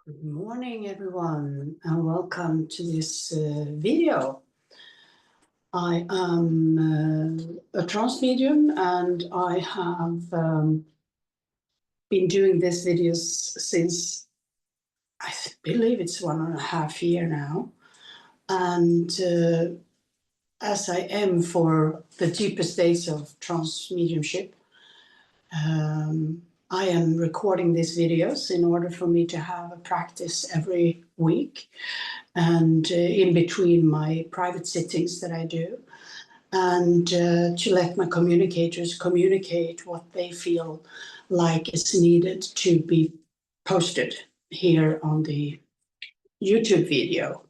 Good morning, everyone, and welcome to this video. I am a trance medium, and I have been doing these videos since I believe it's 1.5 years now. And as I am for the deeper states of trance mediumship, I am recording these videos in order for me to have a practice every week and in between my private sittings that I do, and to let my communicators communicate what they feel like is needed to be posted here on the YouTube video,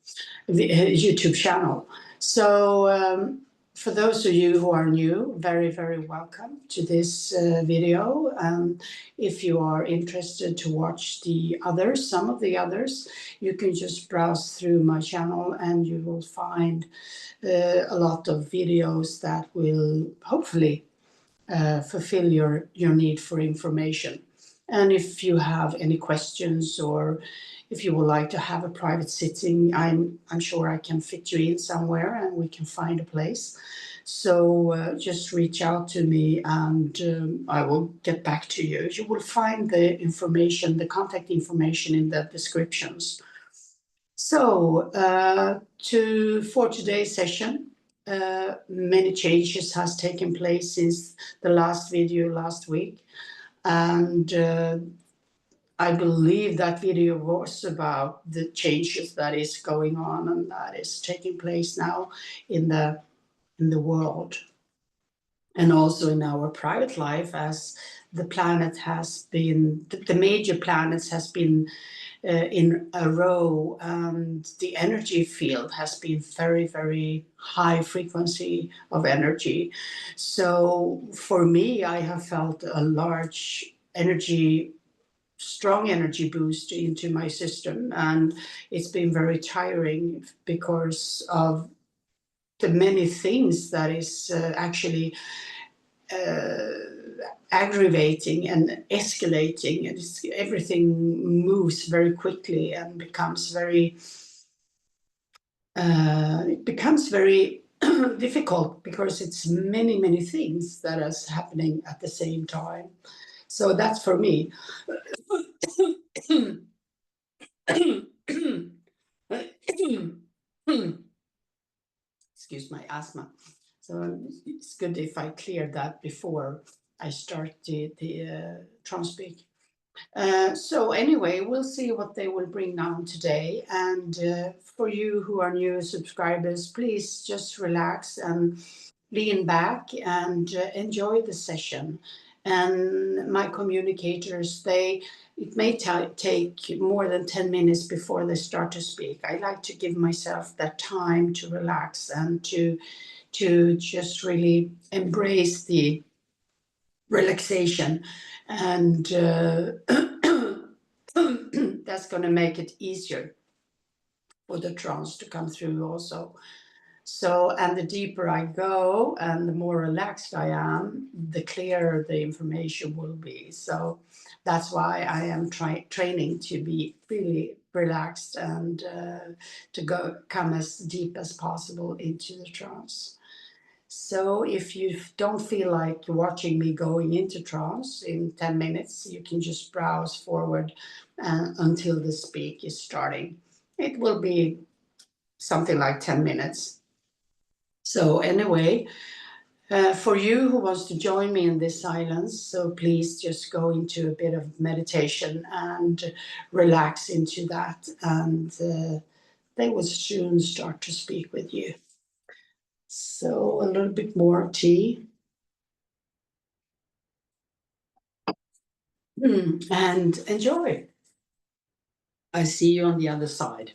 the YouTube channel. So for those of you who are new, very, very welcome to this video. If you are interested to watch the others, some of the others, you can just browse through my channel and you will find a lot of videos that will hopefully fulfill your need for information. And if you have any questions, or if you would like to have a private sitting, I'm sure I can fit you in somewhere and we can find a place. So just reach out to me and I will get back to you. You will find the information, the contact information in the descriptions. So for today's session, many changes has taken place since the last video last week, and I believe that video was about the changes that is going on and that is taking place now in the world, and also in our private life, as the planet has been, the major planets has been in a row, and the energy field has been very, very high frequency of energy. So for me, I have felt a large strong energy boost into my system, and it's been very tiring because of the many things that is actually aggravating and escalating, and everything moves very quickly and becomes very difficult because it's many things that is happening at the same time. So that's for me. Excuse my asthma. So it's good if I clear that before I start the trance speak. So anyway, we'll see what they will bring down today. And for you who are new subscribers, please just relax and lean back and enjoy the session. And my communicators, it may take more than 10 minutes before they start to speak. I like to give myself that time to relax and to just really embrace the relaxation, and that's going to make it easier for the trance to come through also. So, and the deeper I go and the more relaxed I am, the clearer the information will be. So that's why I am training to be really relaxed and to come as deep as possible into the trance. So if you don't feel like watching me going into trance in 10 minutes, you can just browse forward until the speak is starting. It will be something like 10 minutes. So anyway, for you who wants to join me in this silence, so please just go into a bit of meditation and relax into that, and they will soon start to speak with you. So a little bit more tea. And enjoy. I see you on the other side.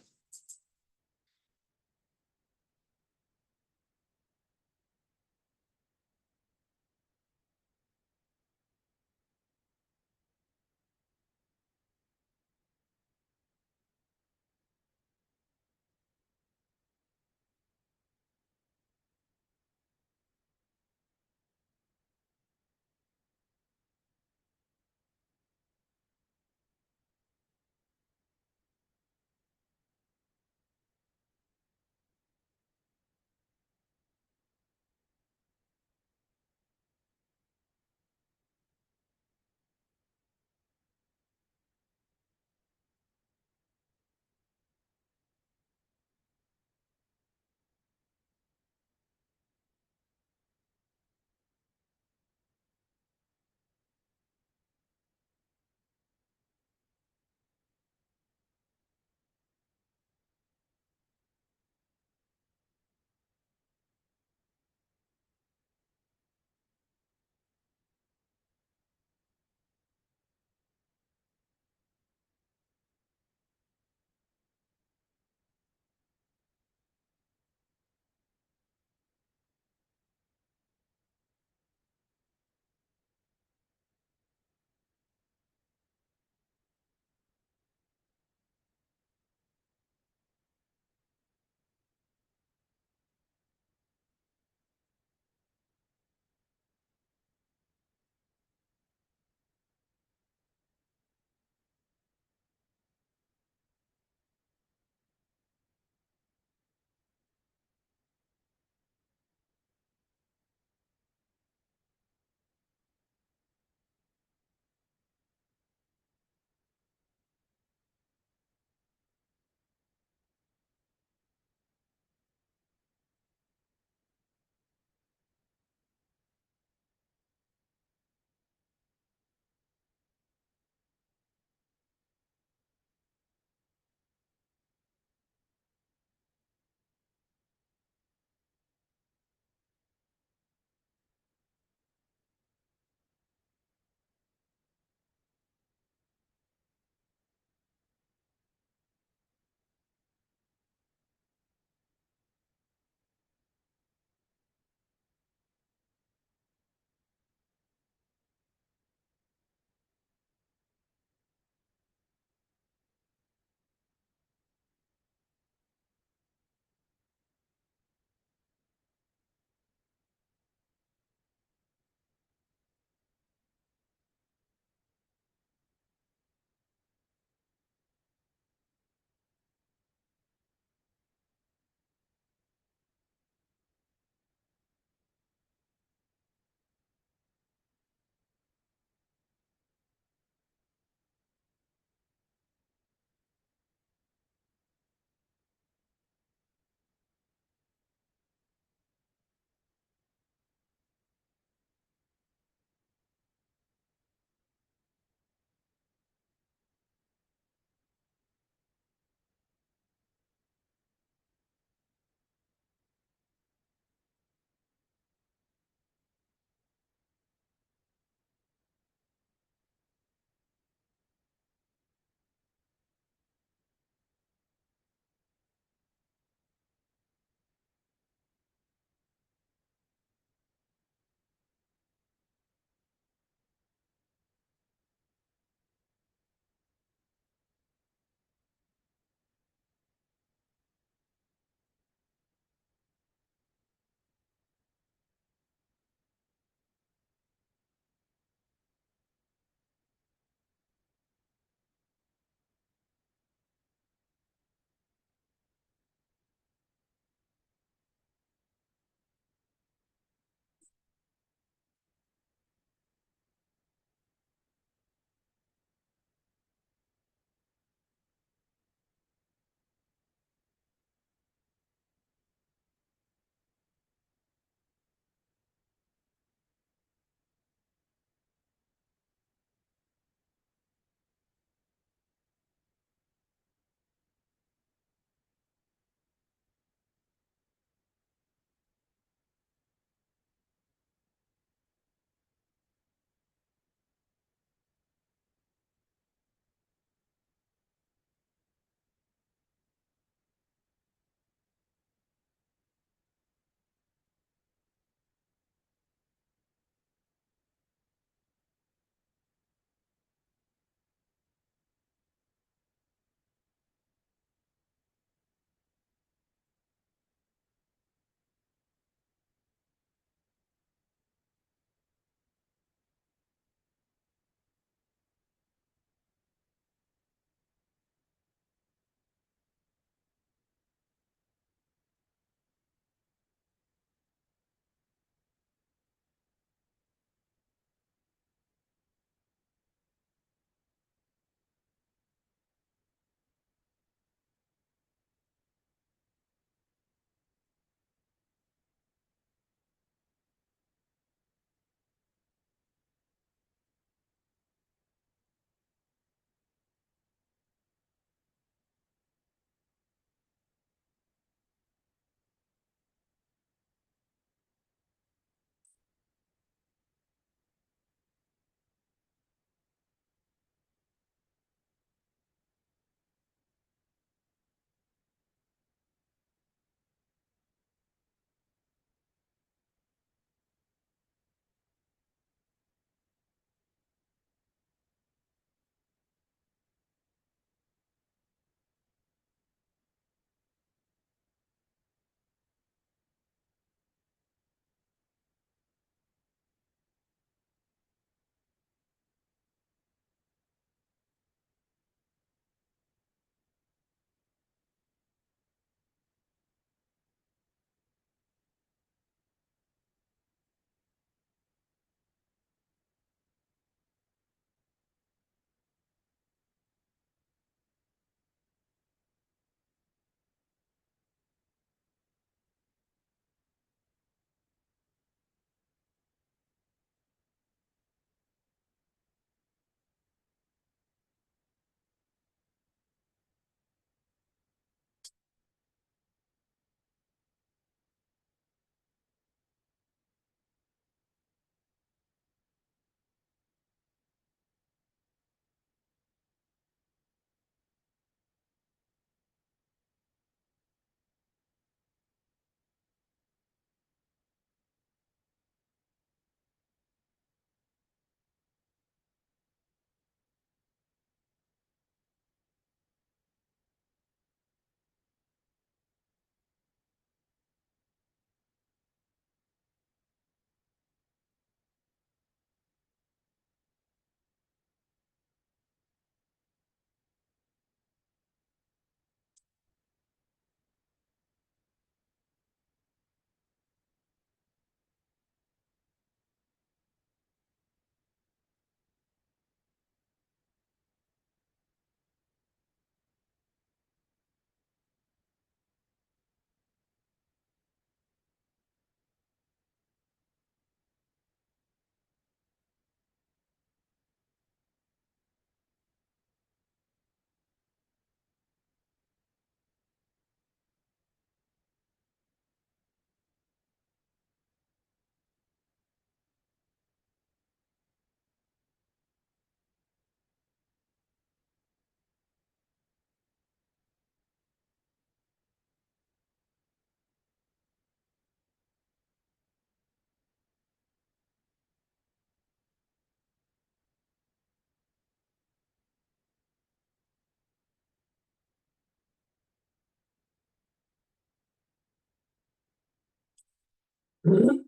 It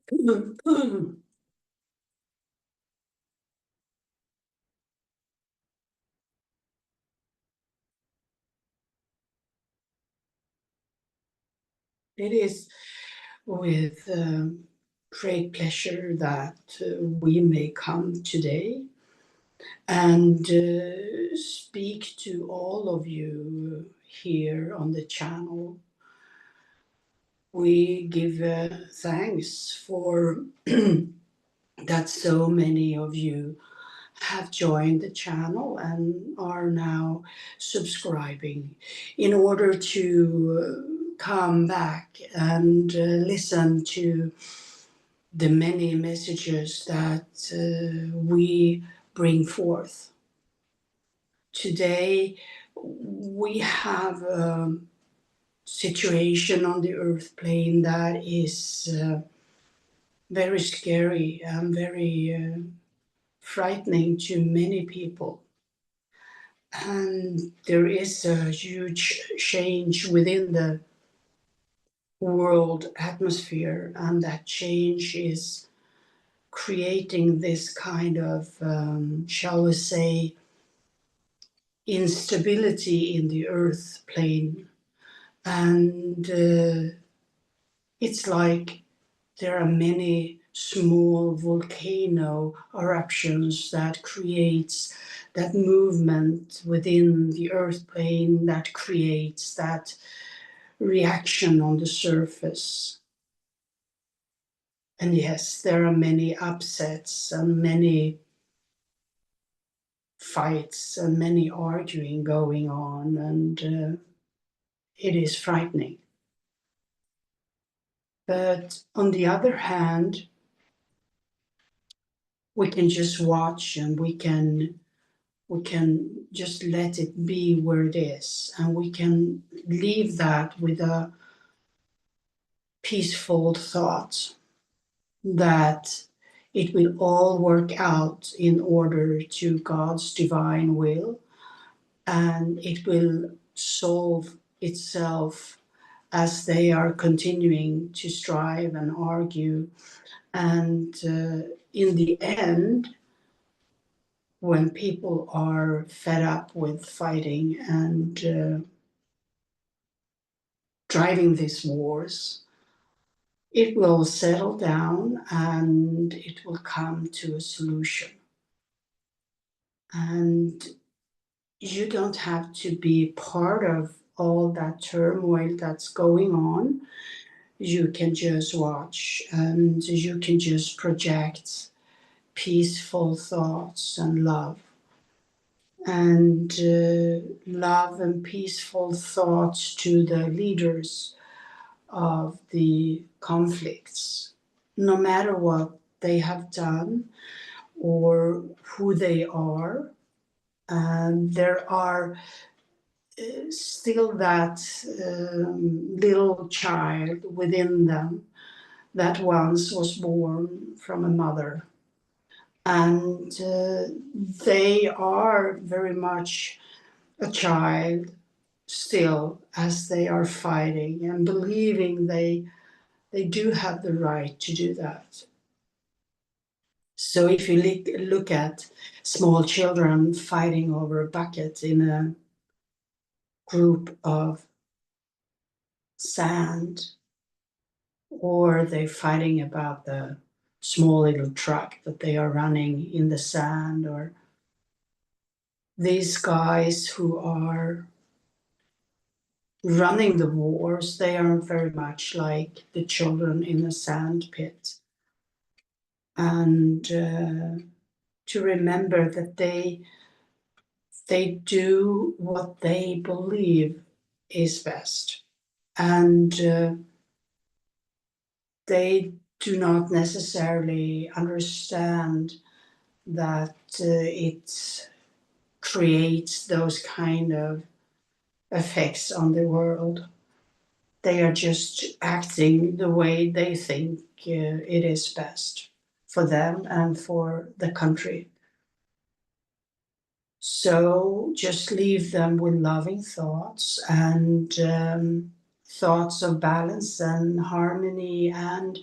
is with great pleasure that we may come today and speak to all of you here on the channel. We give thanks for that so many of you have joined the channel and are now subscribing in order to come back and listen to the many messages that we bring forth. Today we have a situation on the earth plane that is very scary and very frightening to many people. And there is a huge change within the world atmosphere, and that change is creating this kind of, shall we say, instability in the earth plane. And it's like there are many small volcano eruptions that creates that movement within the earth plane that creates that reaction on the surface. And yes, there are many upsets and many fights and many arguing going on, and it is frightening. But on the other hand, we can just watch and we can just let it be where it is, and we can leave that with a peaceful thought that it will all work out in order to God's divine will, and it will solve itself as they are continuing to strive and argue. And in the end, when people are fed up with fighting and driving these wars, it will settle down and it will come to a solution. And you don't have to be part of all that turmoil that's going on. You can just watch and you can just project peaceful thoughts and love. And love and peaceful thoughts to the leaders of the conflicts, no matter what they have done or who they are. And there are still that little child within them that once was born from a mother. And they are very much a child still, as they are fighting and believing they do have the right to do that. So if you look at small children fighting over a bucket in a group of sand, or they're fighting about the small little truck that they are running in the sand, or these guys who are running the wars, they are very much like the children in a sand pit. And to remember that they do what they believe is best. And they do not necessarily understand that it creates those kind of effects on the world. They are just acting the way they think it is best for them and for the country. So just leave them with loving thoughts and thoughts of balance and harmony and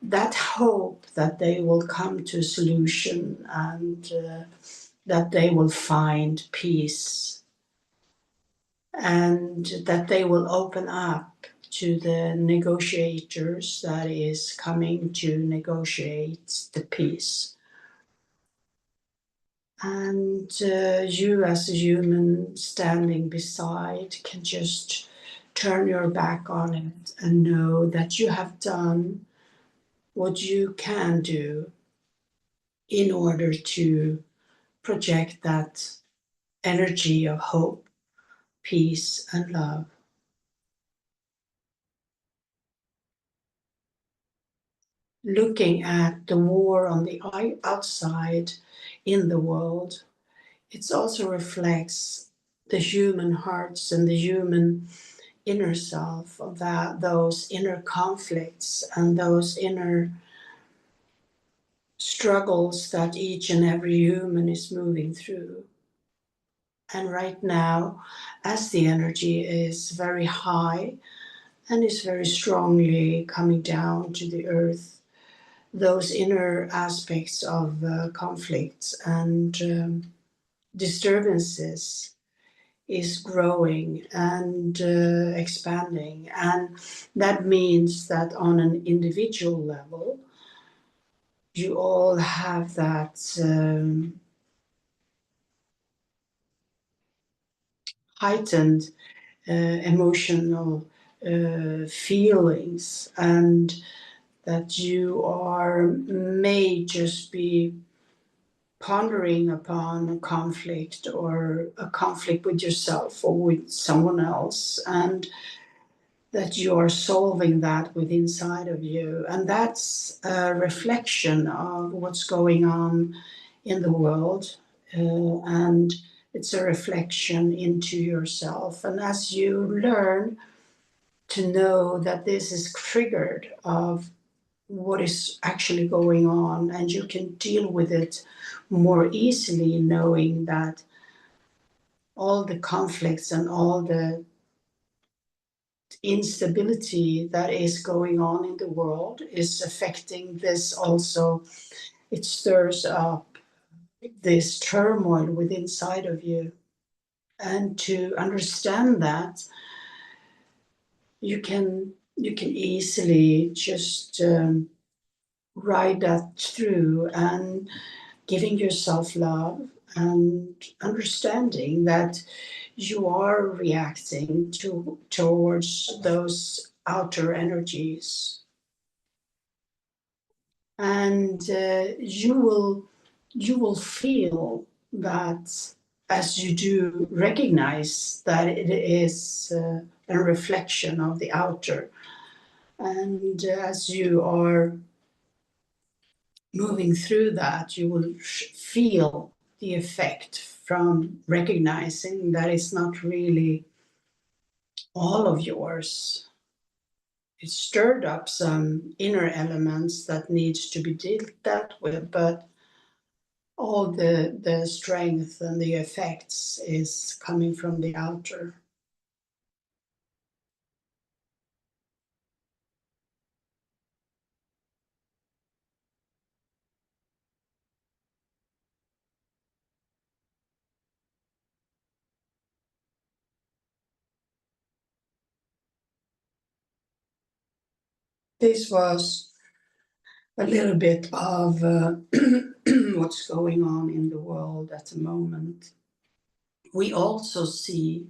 that hope that they will come to a solution and that they will find peace and that they will open up to the negotiators that is coming to negotiate the peace. And you as a human standing beside can just turn your back on it and know that you have done what you can do in order to project that energy of hope, peace, and love. Looking at the war on the outside in the world, it also reflects the human hearts and the human inner self, of that, those inner conflicts and those inner struggles that each and every human is moving through. And right now, as the energy is very high and is very strongly coming down to the earth, those inner aspects of conflicts and disturbances is growing and expanding. And that means that on an individual level, you all have that heightened emotional feelings, and that you are may just be pondering upon a conflict or a conflict with yourself or with someone else, and that you are solving that within inside of you. And that's a reflection of what's going on in the world, and it's a reflection into yourself. And as you learn to know that this is triggered of what is actually going on, and you can deal with it more easily, knowing that all the conflicts and all the instability that is going on in the world is affecting this also. It stirs up this turmoil within inside of you. And to understand that, you can easily just ride that through, and giving yourself love and understanding that you are reacting towards those outer energies. And you will feel that as you do recognize that it is a reflection of the outer, and as you are moving through that, you will feel the effect from recognizing that it's not really all of yours. It stirred up some inner elements that needs to be dealt with, but all the strength and the effects is coming from the outer. This was a little bit of what's going on in the world at the moment. We also see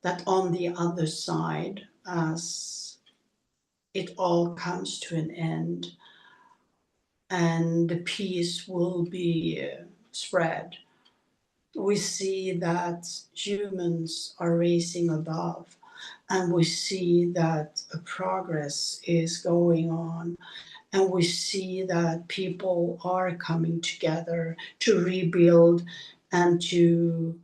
that on the other side, as it all comes to an end and the peace will be spread, we see that humans are raising above, and we see that a progress is going on, and we see that people are coming together to rebuild and to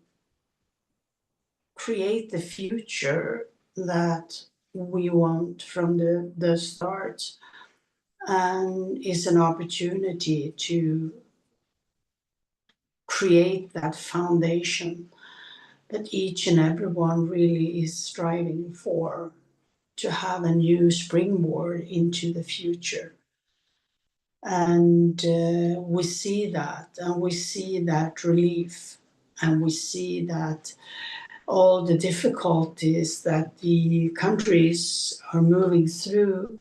create the future that we want from the start, and is an opportunity to create that foundation that each and everyone really is striving for, to have a new springboard into the future. And we see that, and we see that relief, and we see that all the difficulties that the countries are moving through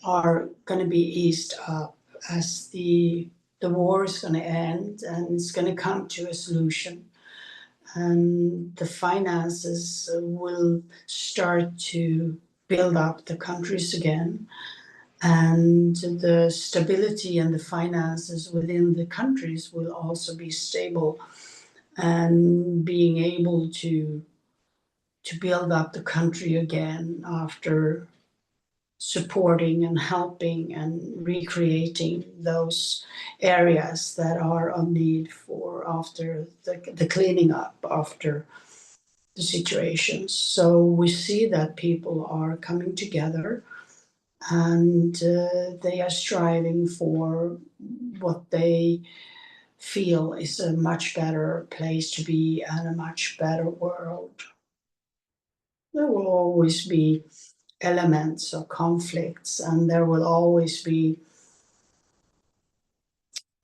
are going to be eased up as the war is going to end and it's going to come to a solution, and the finances will start to build up the countries again, and the stability and the finances within the countries will also be stable, and being able to build up the country again after supporting and helping and recreating those areas that are of need for after the cleaning up after the situations. So we see that people are coming together, and they are striving for what they feel is a much better place to be and a much better world. There will always be elements of conflicts, and there will always be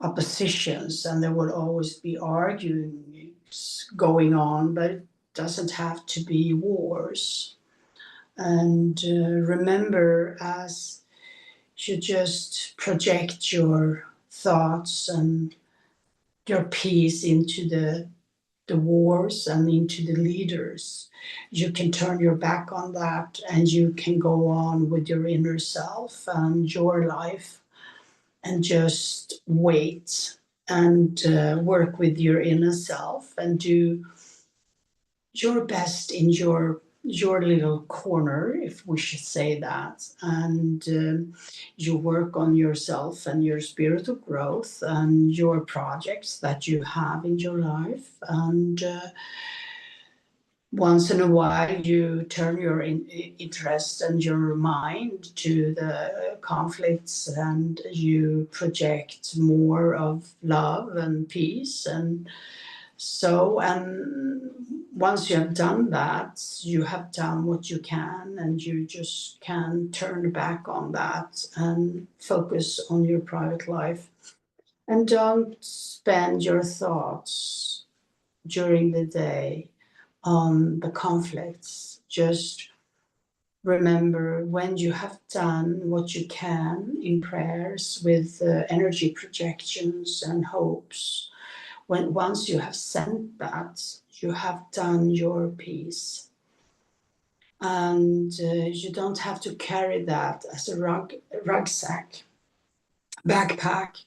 oppositions, and there will always be arguments going on, but it doesn't have to be wars. And remember, as you just project your thoughts and your peace into the wars and into the leaders, you can turn your back on that and you can go on with your inner self and your life and just wait and work with your inner self and do your best in your little corner, if we should say that, and you work on yourself and your spiritual growth and your projects that you have in your life, and once in a while you turn your interest and your mind to the conflicts, and you project more of love and peace. And so, and once you have done that, you have done what you can, and you just can turn back on that and focus on your private life, and don't spend your thoughts during the day on the conflicts. Just remember, when you have done what you can in prayers with energy projections and hopes, when once you have sent that, you have done your piece. And you don't have to carry that as a rucksack, backpack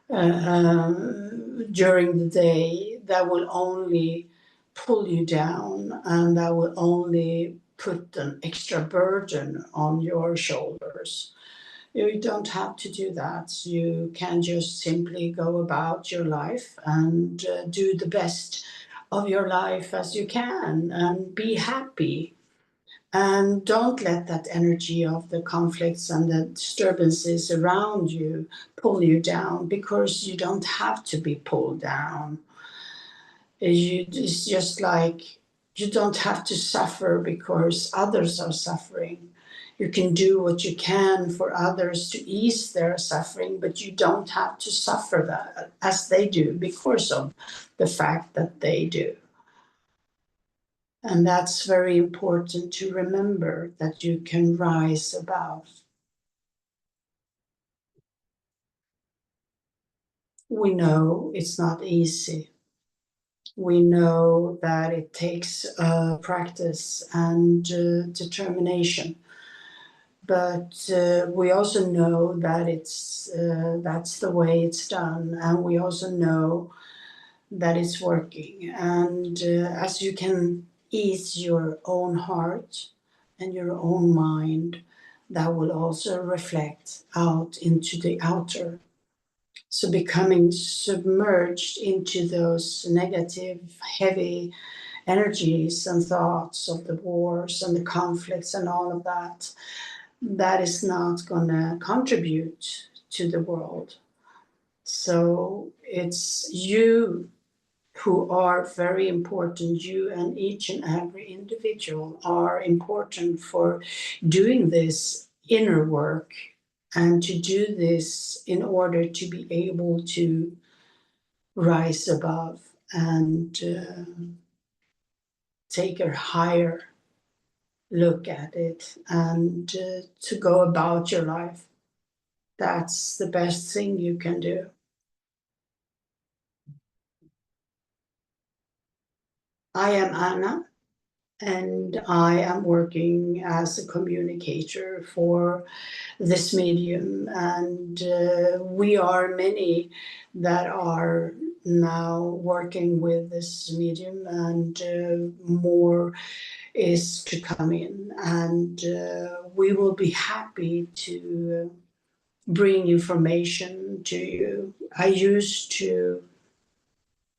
during the day. That will only pull you down, and that will only put an extra burden on your shoulders. You don't have to do that. You can just simply go about your life and do the best of your life as you can and be happy. And don't let that energy of the conflicts and the disturbances around you pull you down, because you don't have to be pulled down. It's just like you don't have to suffer because others are suffering. You can do what you can for others to ease their suffering, but you don't have to suffer that as they do because of the fact that they do. And that's very important to remember, that you can rise above. We know it's not easy. We know that it takes practice and determination. But we also know that that's the way it's done, and we also know that it's working. And as you can ease your own heart and your own mind, that will also reflect out into the outer. So becoming submerged into those negative, heavy energies and thoughts of the wars and the conflicts and all of that, that is not going to contribute to the world. So it's you who are very important. You and each and every individual are important for doing this inner work and to do this in order to be able to rise above and take a higher look at it and to go about your life. That's the best thing you can do. I am Anna, and I am working as a communicator for this medium, and we are many that are now working with this medium, and more is to come in, and we will be happy to bring information to you. I used to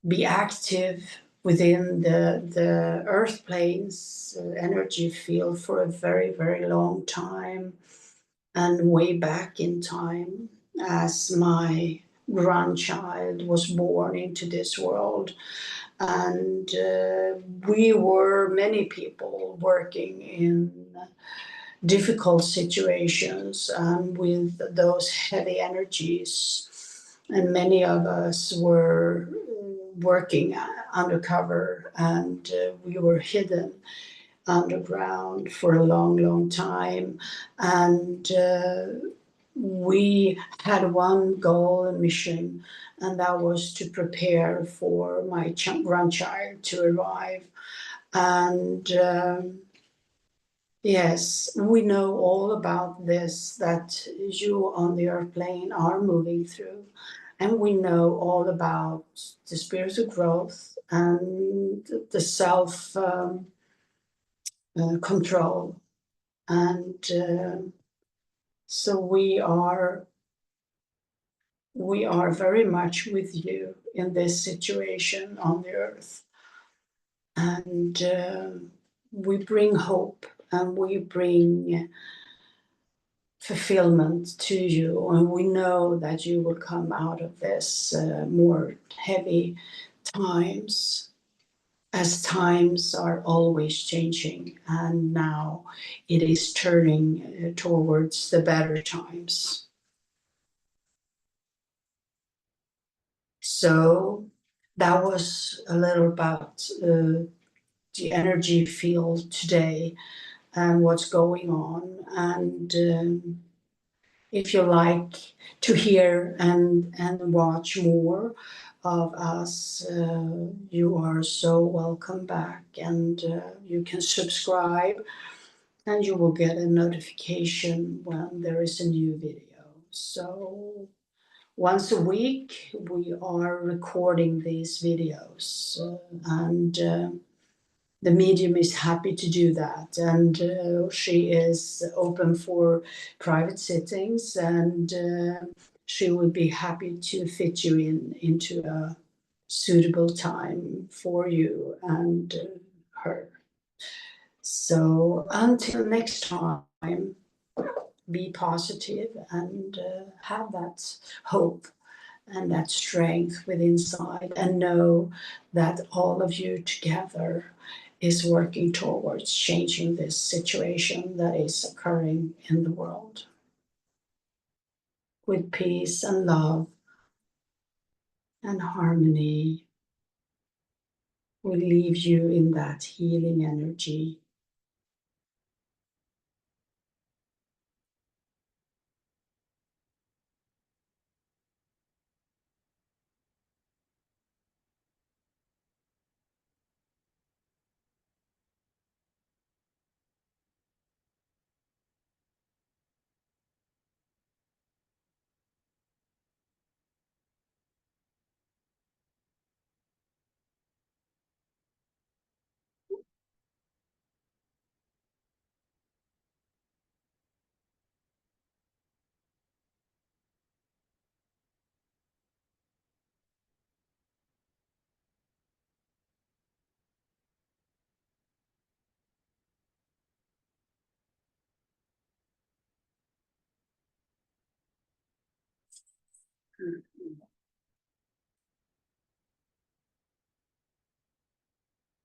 be active within the earth plane's energy field for a very, very long time, and way back in time as my grandchild was born into this world. And we were many people working in difficult situations and with those heavy energies. And many of us were working undercover, and we were hidden underground for a long, long time. And we had one goal and mission, and that was to prepare for my grandchild to arrive. And yes, we know all about this, that you on the earth plane are moving through. And we know all about the spiritual growth and the self control. And so we are very much with you in this situation on the earth. And we bring hope, and we bring fulfillment to you, and we know that you will come out of this more heavy times, as times are always changing, and now it is turning towards the better times. So that was a little about the energy field today and what's going on. And if you like to hear and watch more of us, you are so welcome back, and you can subscribe, and you will get a notification when there is a new video. So once a week we are recording these videos, and the medium is happy to do that, and she is open for private sittings, and she would be happy to fit you into a suitable time for you and her. So until next time, be positive and have that hope and that strength within inside, and know that all of you together is working towards changing this situation that is occurring in the world. With peace and love and harmony, we leave you in that healing energy